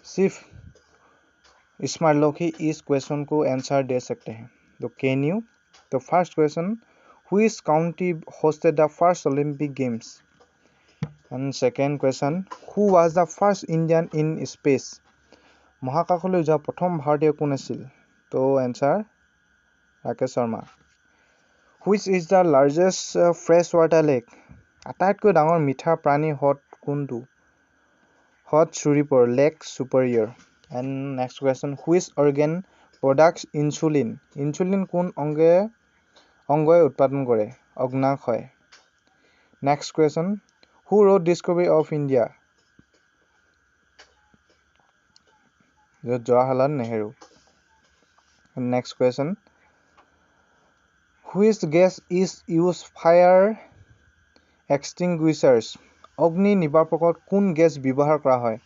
सिर्फ स्मार्ट लोग ही इस क्वेश्चन को आंसर दे सकते हैं. तो कैन यू? तो first question, which country hosted the first Olympic Games? And second question, who was the first Indian in space? মহাকাশলৈ যোৱা প্ৰথম ভাৰতীয় কোন আছিল? তো answer Rakesh Sharma. Which is the largest freshwater lake? আটাইতকৈ ডাঙৰ মিঠা প্ৰাণী হ্ৰদ কোনটো? হ্ৰদ সুৰিপৰ, lake superior. And next question, which organ products insulin? Insulin কোন অংগই উৎপাদন কৰে? অগ্নাশয়. Next question, who wrote Discovery of India? Jawaharlal Nehru. Next question, which gas is used fire extinguishers? অগ্নি নিৰ্বাপকত কোন গেছ ব্যৱহাৰ কৰা হয়?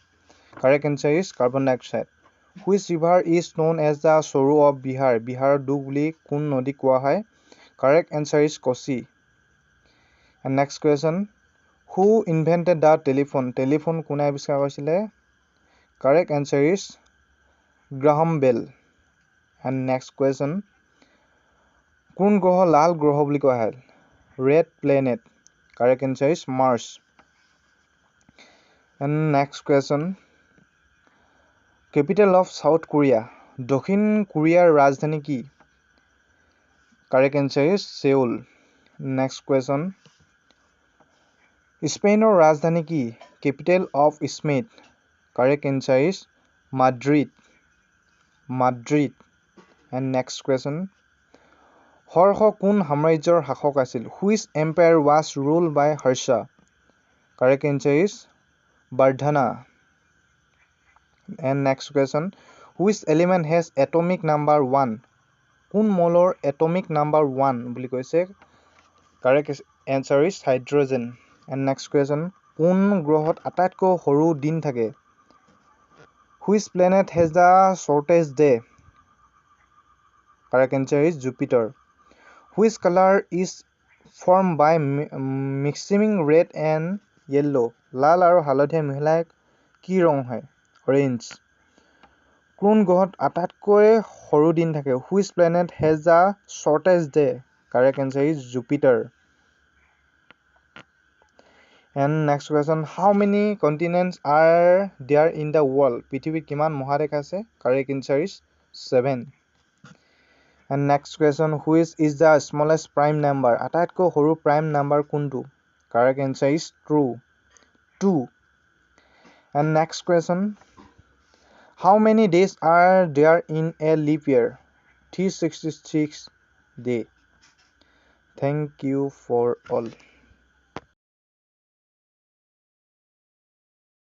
Correct answer is carbon dioxide. Which river is known as the Sorrow of Bihar? বিহাৰৰ দুখ বুলি কোন নদী কোৱা হয়? Correct answer is Kosi. And next question, who invented the telephone? Telephone কোনে আৱিষ্কাৰ কৰিছিলে? Correct answer is Graham Bell. And next question, কোন গ্ৰহ লাল গ্ৰহ বুলি কোৱা হয়? Red planet. Correct answer is Mars. And next question, capital of South Korea. দক্ষিণ কোৰিয়াৰ ৰাজধানী কি? Correct answer is Seoul. Next question, স্পেইনৰ ৰাজধানী কি? Capital of Spain. Correct answer is Madrid. And next question, Harsh কোন সাম্ৰাজ্যৰ শাসক আছিল? Which empire was ruled by Harsha? Correct answer is Vardhana. And next question, which element has atomic number 1? কোন মৌলৰ atomic number 1 বুলি কৈছে? Correct answer is hydrogen. And next question, কোন গ্ৰহত আটাইতকৈ সৰু দিন থাকে? Which planet has the shortest day? Correct answer is Jupiter. Which color is formed by mixing red and yellow? লাল আৰু হালধীয়া মিহলাই কি ৰং হয়? Orange. কোন গ্ৰহত আটাইতকৈ সৰু দিন থাকে? Which planet has the shortest day? Correct answer is Jupiter. And next question, how many continents are there in the world? পৃথিৱীত কিমান মহাদেশ আছে? Correct answer is 7. And next question, which is the smallest prime number? আটাইতকৈ সৰু prime number কোনটো? Correct answer is 2. And next question, how many days are there in a leap year? 366 days. Thank you for all.